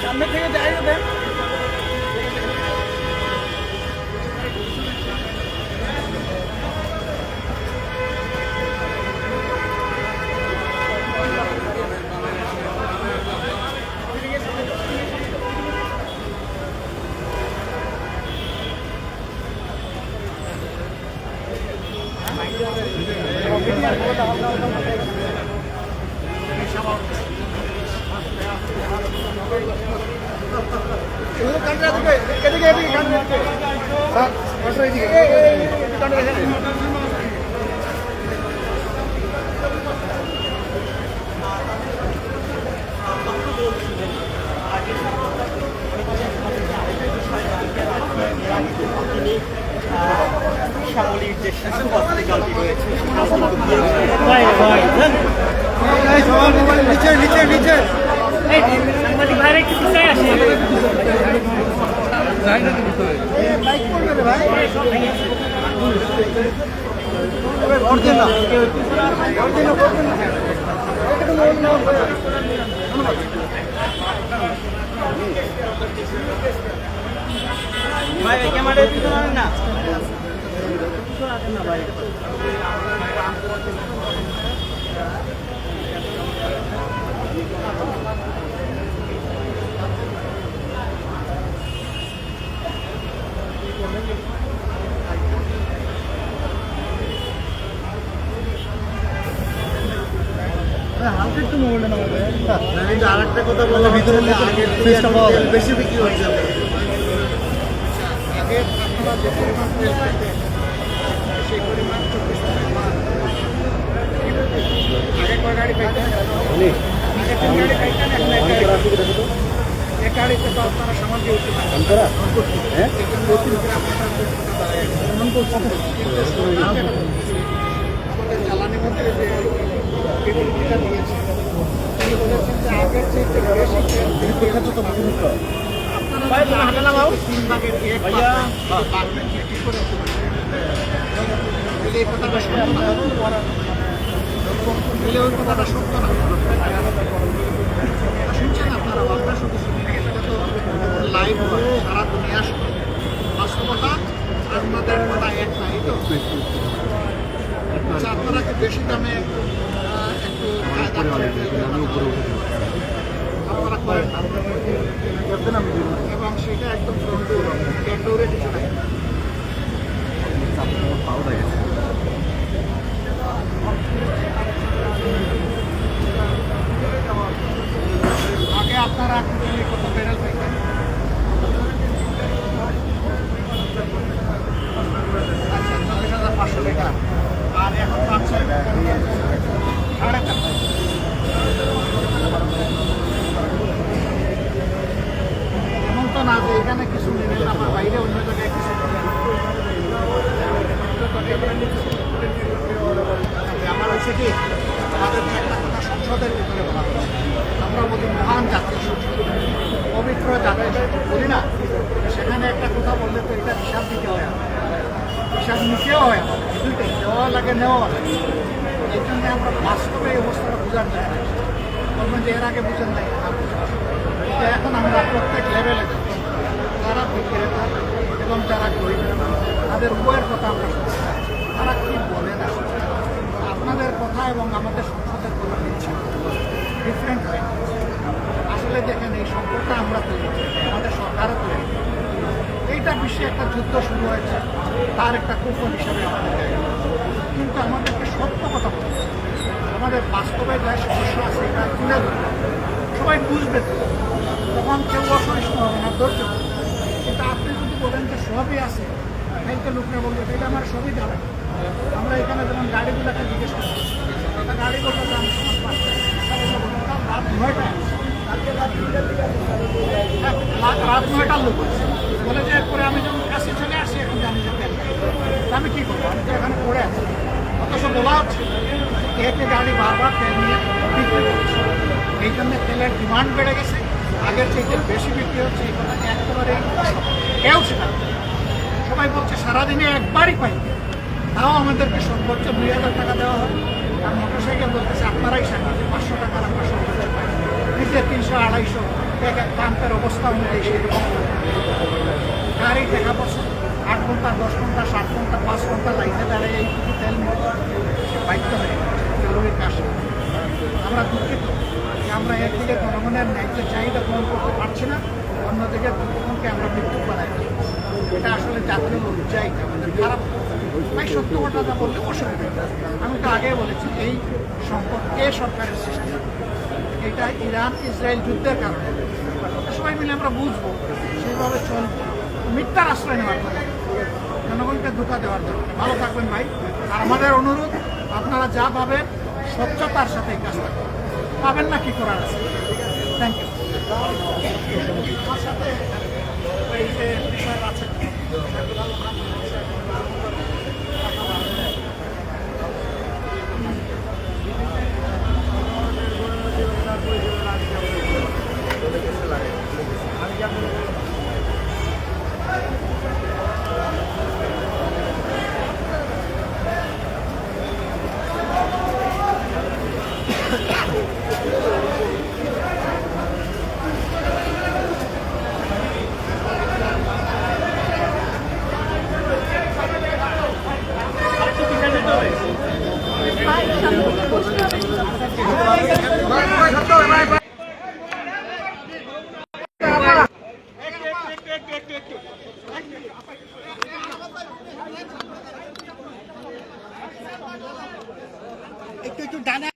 সামনে থেকে যাই ওদের সামলির যে শিশু হসপিটালটি রয়েছে সাংবাদিক ভাইরা একটু পিছায় আসে ভাই ক্যামেরা পিছনে না আরেকটা কথা বলে ভিতরে বেশি বিক্রি হয়ে যাবে আগে আপনারা যে পরিমাণ তেল পাইতেন সেই পরিমাণ 24 টাকা আগে কয় গাড়ি পাইতেন আগে 3 গাড়ি পাইতেন এক গাড়িতে তো আপনারা সামান দিয়ে উঠতে পারেন হ্যাঁ আমাদের জ্বালানি মন্ত্রী যে বিবৃতিটা দিয়েছে তিনি বলেছেন যে আগের চেয়ে বেশি আপনারা 3 ভাগের এক পারবেন কি করে এই কথাটা সত্য ওই কথাটা সত্য না শুনছেন আপনারা আপনারা শুধু লাইভ হয় সারা দুনিয়া বাস্তবতা আপনাদের কথা এক নাই তো আচ্ছা আপনারা কি বেশি দামে একটু ফায়দা করেন আপনারা করেন এবং সেটা একদম ফ্রন্টে কিছু নাই আগে আপনারা কত প্যানেল পাইতেন আচ্ছা 40,500 টাকা আর এখন পাচ্ছেন 4.5 এমন তো না যে এখানে কিছু নিলেন আমার বাইরে অন্য জায়গায় কিছু আমার হচ্ছে কি আমাদের একটা কথা সংসদের ভিতরে বলা হয় আমরা বলি মহান জাতীয় সংসদ পবিত্র জাতীয় সংসদ বলি না সেখানে একটা কথা বললে তো এটা হিসাব দিতে হয় হিসাব নিতেও হয় দুইটাই দেওয়া লাগে নেওয়া লাগে এই জন্য আমরা বাস্তবে এই অবস্থাটা বোঝার যায় না বলবেন যে এর আগে বুঝেন নাই এখন আমরা প্রত্যেক লেভেলে যারা বিক্রেতা এবং যারা গরিব তাদের উভয়ের কথা আমরা শুনতে চাই তারা কী বলে না আপনাদের কথা এবং আমাদের সংসদের কথা দিচ্ছে ডিফারেন্ট হয় আসলে দেখেন এই সম্পর্কটা আমরা তৈরি করি আমাদের সরকারও তৈরি করি এইটা বিশ্বে একটা যুদ্ধ শুরু হয়েছে তার একটা কুফল হিসাবে আমাদের কিন্তু আমাদেরকে সত্য কথা বলতে আমাদের বাস্তবে যা সমস্যা আছে এটা তুলে ধরবে সবাই বুঝবে তখন কেউ অসহিষ্ণু হবে না ধৈর্য কিন্তু আপনি যদি বলেন যে সবই আছে তাইতে লোকরা বলবে এটা আমার সবই দাঁড়ায় আমরা এখানে যেমন গাড়িগুলোকে জিজ্ঞেস করি গাড়িগুলোর দাম রাত 9টায় রাত 9টার লোক বলে যে এরপরে আমি যখন কাছে চলে আসি এখন জানি যে আমি কী করবো আমি তো এখানে পড়ে আছি অথচ বলা হচ্ছে একে গাড়ি বারবার তেল নিয়ে বিক্রি করছে। এই জন্য তেলের ডিমান্ড বেড়ে গেছে, আগের চেয়ে বেশি বিক্রি হচ্ছে। এই কথা একেবারেই কেউ শেখার, সবাই বলছে সারাদিনে একবারই পাই, তাও আমাদেরকে সর্বোচ্চ 2000 টাকা দেওয়া হয়। আর মোটরসাইকেল বলতেছে আপনারাই শেখান, 500 টাকার আমরা সর্বোচ্চ পাই। নিজে 300-250 এক এক পাম্পের অবস্থা অনুযায়ী সেরকম গাড়ি দেখা পড়ছে 8 ঘন্টা, 10 ঘন্টা, 7 ঘন্টা, 5 ঘন্টা লাইনে দাঁড়িয়ে এইটুকু তেল নিয়ে বাধ্য হয়ে তেলের কাজ। আমরা দুঃখিত যে আমরা একদিকে জনগণের ন্যায্য চাহিদা পূরণ করতে পারছি না, অন্যদিকে জনগণকে আমরা মৃত্যু বানাই। এটা আসলে জাতীয় লজ্জাই, আমাদের খারাপ। তাই সত্য ঘটনা বললে অসুবিধা। আমি তো আগেই বলেছি এই সংকট সরকারের সৃষ্টি, এটা ইরান ইসরায়েল যুদ্ধের কারণে। সবাই মিলে আমরা বুঝবো, সেইভাবে চলবো, মিথ্যার আশ্রয় নেওয়ার জন্য, জনগণকে ধোঁকা দেওয়ার জন্য। ভালো থাকবেন ভাই। আর আমাদের অনুরোধ, আপনারা যা পাবেন স্বচ্ছতার সাথে এই কাজটা পাবেন না, কি করার আছে। Thank you. আমার সাথে এই যে বিষয় আছে একটু ডানা